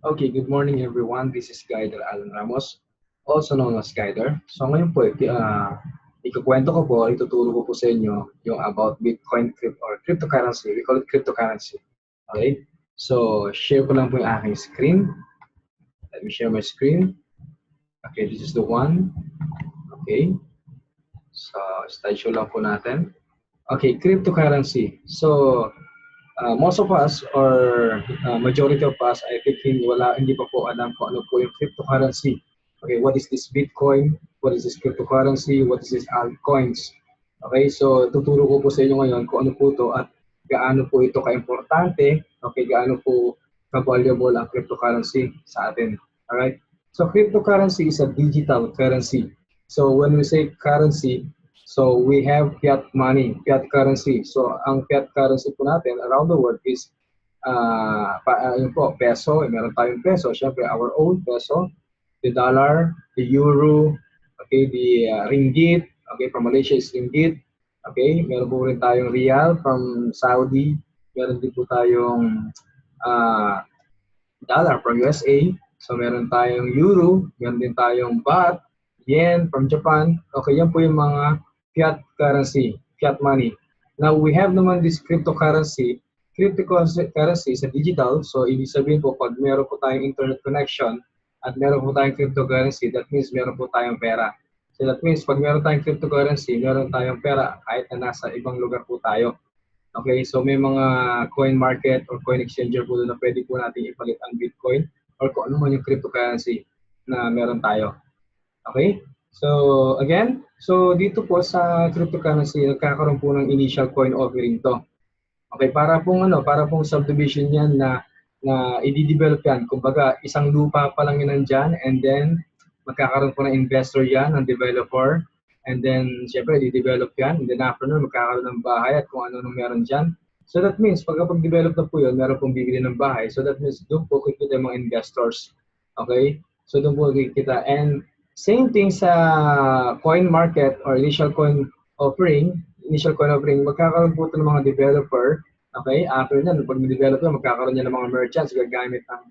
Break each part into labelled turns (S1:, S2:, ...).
S1: Okay, good morning everyone. This is Guider Alan Ramos, also known as Guider. So ngayon po, ikukwento ko po, ituturo ko po sa inyo yung about Bitcoin or cryptocurrency. We call it cryptocurrency. Okay? So, share ko lang po yung aking screen. Let me share my screen. Okay, this is the one. Okay. So, slideshow lang po natin. Okay, cryptocurrency. So, most of us or majority of us, I think hindi pa po alam kung ano po yung cryptocurrency. Okay, what is this Bitcoin? What is this cryptocurrency? What is this altcoins? Okay, so tuturo ko po sa inyo ngayon kung ano po ito at gaano po ito ka-importante, okay, gaano po ka-valuable ang cryptocurrency sa atin. Alright? So cryptocurrency is a digital currency. So when we say currency, so we have fiat money, fiat currency. So ang fiat currency po natin around the world is yun po, peso. Meron tayong peso. Siyempre, our own peso. The dollar, the euro, okay, the ringgit. Okay, from Malaysia is ringgit. Okay, meron po rin tayong real from Saudi. Meron din po tayong dollar from USA. So meron tayong euro. Meron din tayong baht, yen from Japan. Okay, yan po yung mga fiat currency, fiat money. Now, we have naman this cryptocurrency. Cryptocurrency is a digital. So, ibig sabihin po, pag meron po tayong internet connection at meron po tayong cryptocurrency, that means meron po tayong pera. So, that means pag meron tayong cryptocurrency, meron tayong pera kahit na nasa ibang lugar po tayo. Okay, so may mga coin market or coin exchanger po doon na pwede po natin ipalit ang Bitcoin or kung ano man yung cryptocurrency na meron tayo. Okay? So, again, so dito po sa cryptocurrency, nagkakaroon po ng initial coin offering to. Okay, para pong subdivision yan na i-develop yan. Kumbaga, isang lupa pa lang yun nandyan and then magkakaroon po ng investor yan, ng developer. And then, syempre, i-develop yan. And then after nun, magkakaroon ng bahay at kung ano nung meron dyan. So that means, pagka-develop na po yun, meron pong bibili ng bahay. So that means, doon po kikita yung mga investors. Okay? So doon po kikita. And same thing sa coin market or initial coin offering, magkakaroon po ito ng mga developer. Okay? After nun, pag develop yan, magkakaroon yan ng mga merchants gagamit ng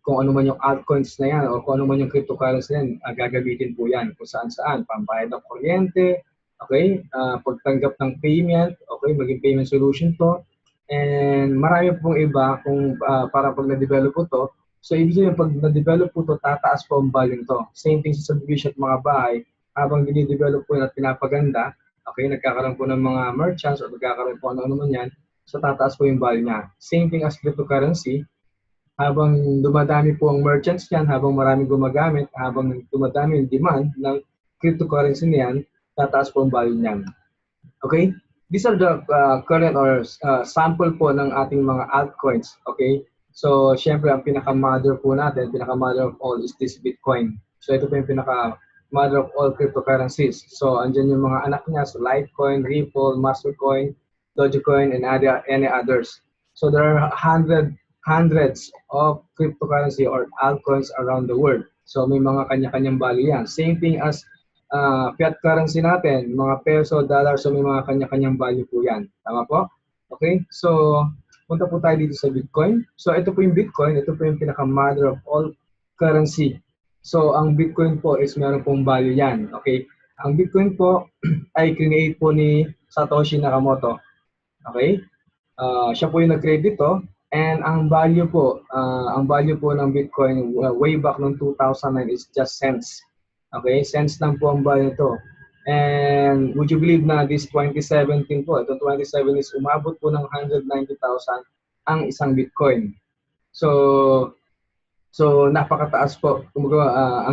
S1: kung ano man yung altcoins na yan o kung ano man yung cryptocurrency na yan, gagamitin po yan kung saan-saan. Pambayad ng kuryente, okay? Pagtanggap ng payment, okay? Maging payment solution to. And marami pong iba kung para pag na-develop po to. So, ibig sabihin, pag na-develop po to, tataas po ang value to. Same thing sa subdivision at mga bahay. Habang dinidevelop po yan at pinapaganda, okay, nagkakaroon po ng mga merchants o nagkakaroon po ano man yan, so tataas po yung value niya. Same thing as cryptocurrency. Habang dumadami po ang merchants niyan, habang maraming gumagamit, habang dumadami yung demand ng cryptocurrency niyan, tataas po ang value niyan. Okay? These are the current or sample po ng ating mga altcoins. Okay? So, syempre, ang pinaka-mother po natin, pinaka-mother of all is this Bitcoin. So, ito po yung pinaka-mother of all cryptocurrencies. So, andyan yung mga anak niya, so Litecoin, Ripple, Mastercoin, Dogecoin, and any others. So, there are hundreds of cryptocurrency or altcoins around the world. So may mga kanya-kanyang value yan. Same thing as fiat currency natin, mga peso, dollar, so may mga kanya-kanyang value po yan. Tama po? Okay? So punta po tayo dito sa Bitcoin. So ito po yung Bitcoin, ito po yung pinaka-mother of all currency. So ang Bitcoin po is meron pong value yan. Okay? Ang Bitcoin po ay create po ni Satoshi Nakamoto. Okay? Siya po yung nag-create dito. And ang value po ng Bitcoin way back noong 2009 is just cents. Okay? Cents lang po ang value nito. And would you believe na this 2017 po, ito 27 is umabot po ng 190,000 ang isang Bitcoin. So napakataas po. Kumbaga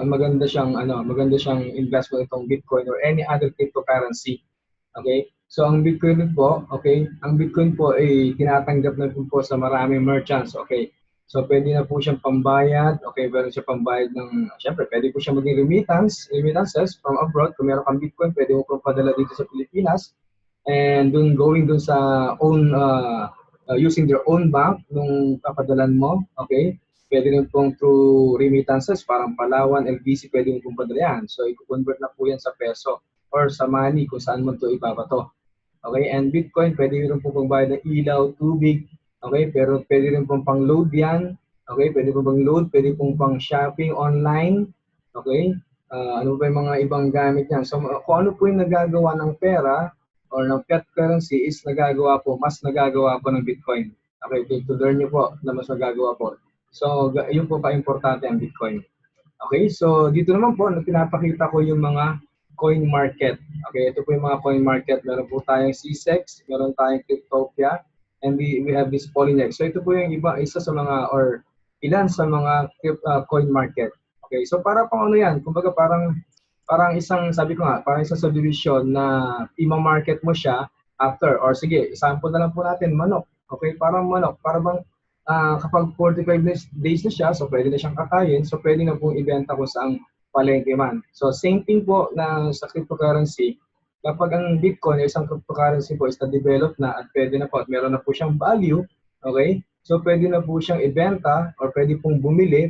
S1: maganda siyang investment itong Bitcoin or any other cryptocurrency. Okay? So, ang Bitcoin po, okay, ang Bitcoin po ay tinatanggap na po sa maraming merchants, okay. So, pwede na po siyang pambayad, okay, pwede siya pambayad ng, syempre, pwede po siya maging remittances from abroad. Kung meron kang Bitcoin, pwede mo pong padala dito sa Pilipinas. And going dun sa using their own bank, nung kapadalan mo, okay. Pwede rin pong through remittances, parang Palawan, LBC, pwede mo pong padala yan. So, i-convert na po yan sa peso or sa money kung saan mo ito ibabato. Okay, and Bitcoin, pwede rin po pang bayad ng ilaw, tubig, okay, pero pwede rin pong pang-load yan, Okay, pwede po bang load, pwede pong pang shopping online. Okay, ano pa yung mga ibang gamit niyan. So kung ano po yung nagagawa ng pera or ng fiat currency is mas nagagawa po ng Bitcoin. Okay, to learn nyo po na mas nagagawa po. So yun po ka-importante ang Bitcoin. Okay, so dito naman po, pinapakita ko yung mga coin market. Okay, ito po yung mga coin market. Meron po tayong CSEX, meron tayong Cryptopia, and we have this Polynex. So ito po yung isa sa mga, or ilan sa mga coin market. Okay, so para pang ano yan, kumbaga parang isang, sabi ko nga, parang isang subdivision na i-market mo siya after, or sige, example na lang po natin, manok. Okay, parang manok, para bang kapag 45 days na siya, so pwede na siyang kakain, so pwede na pong ibenta kung saang palengke man. So same thing po na sa cryptocurrency, kapag ang Bitcoin, isang cryptocurrency po is na-develop na at pwede na po at meron na po siyang value, okay? So pwede na po siyang ibenta or pwede pong bumili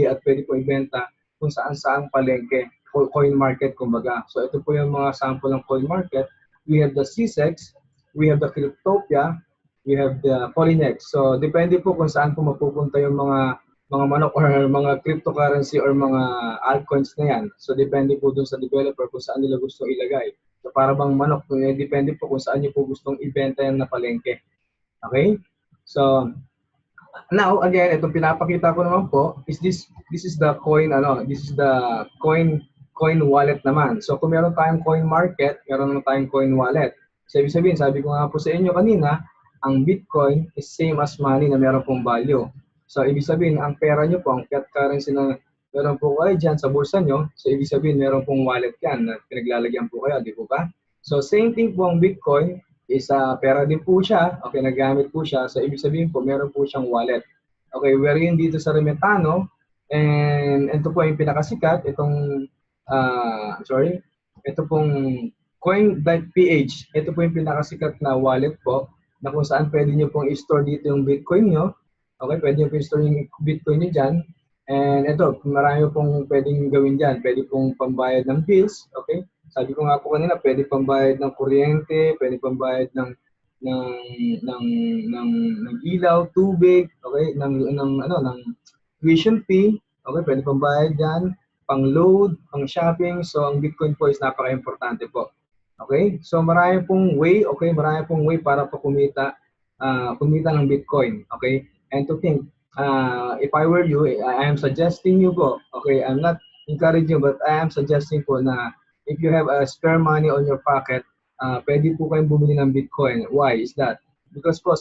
S1: at pwede pong ibenta kung saan-saang palengke, coin market kumbaga. So ito po yung mga sample ng coin market. We have the CSEX, we have the Cryptopia, we have the Polynex. So depende po kung saan po mapupunta yung mga manok or mga cryptocurrency or mga altcoins na yan. So depende po dun sa developer kung saan nila gusto ilagay. So para bang manok, depende po kung saan niyo po gustong ibenta yan na palengke. Okay? So now again, itong pinapakita ko naman po is this is the coin coin wallet naman. So kung meron tayong coin market, meron naman tayong coin wallet. So ibig sabihin, sabi ko nga po sa inyo kanina, ang Bitcoin is same as money na meron pong value. So ibig sabihin, ang pera nyo po, ang fiat currency na meron po kayo dyan sa bulsa nyo, so ibig sabihin meron pong wallet yan na pinaglalagyan po kayo, di po ba? So same thing po ang Bitcoin, is pera din po siya, okay, nagamit po siya, so ibig sabihin po meron po siyang wallet. Okay, wherein dito sa Remitano, and ito po yung pinakasikat, itong, ito pong Coin.ph, ito po yung pinakasikat na wallet po, na kung saan pwede nyo pong i-store dito yung Bitcoin nyo. Okay, pwede nyo pong i-store yung Bitcoin nyo dyan. And ito, marami pong pwedeng gawin dyan. Pwede pong pambayad ng bills. Okay, sabi ko nga po kanina, pwede pambayad ng kuryente, pwede pambayad ng ilaw, tubig, okay, ng tuition fee, okay, pwede pambayad dyan, pang load, pang shopping. So ang Bitcoin po is napaka-importante po. Okay? So marami pong way, para po kumita ng Bitcoin, okay? And to think, if I were you, I am suggesting you po, okay, I'm not encouraging you, but I am suggesting po na if you have a spare money on your pocket, pwede po kayong bumili ng Bitcoin. Why is that? Because po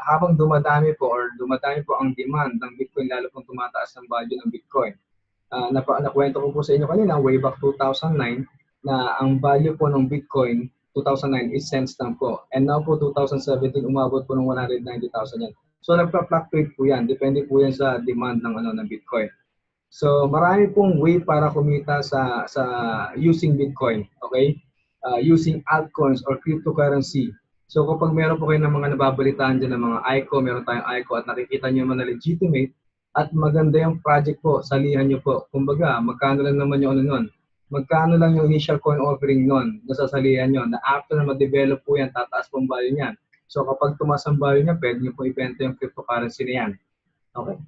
S1: habang dumadami po ang demand ng Bitcoin, lalo pong tumataas ang value ng Bitcoin. Nakwento ko po sa inyo kanina, way back 2009, na ang value po ng Bitcoin 2009 is cents lang po. And now po 2017 umabot po ng 190,000 yan. So nagpa-fluctuate po yan. Depende po yan sa demand ng Bitcoin. So marami pong way para kumita sa using Bitcoin, okay? Using altcoins or cryptocurrency. So kapag meron po kayo ng mga nababalitaan dyan ng mga ICO, meron tayong ICO at nakikita nyo naman na legitimate at maganda yung project po, salihan nyo po. Kumbaga, magkano lang naman yung nun? Magkano lang yung initial coin offering nun, nasasalihan nyo, na after na ma-develop po yan, tataas pong value niyan. So kapag tumaas ang value niya, pwede nyo po ibenta yung cryptocurrency na yan. Okay?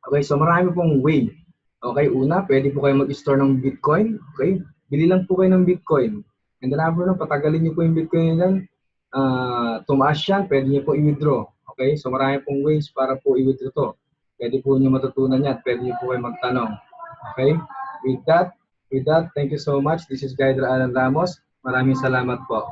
S1: Okay, so marami pong way. Okay, una, pwede po kayo mag-store ng Bitcoin. Okay, bili lang po kayo ng Bitcoin. And then after nun, patagalin nyo po yung Bitcoin nyo yan. Tumaas yan, pwede nyo po i-withdraw. Okay, so marami pong ways para po i-withdraw to. Pwede po nyo matutunan yan, pwede nyo po kayo magtanong. Okay, with that, thank you so much. This is Guide Alan Ramos. Maraming salamat po.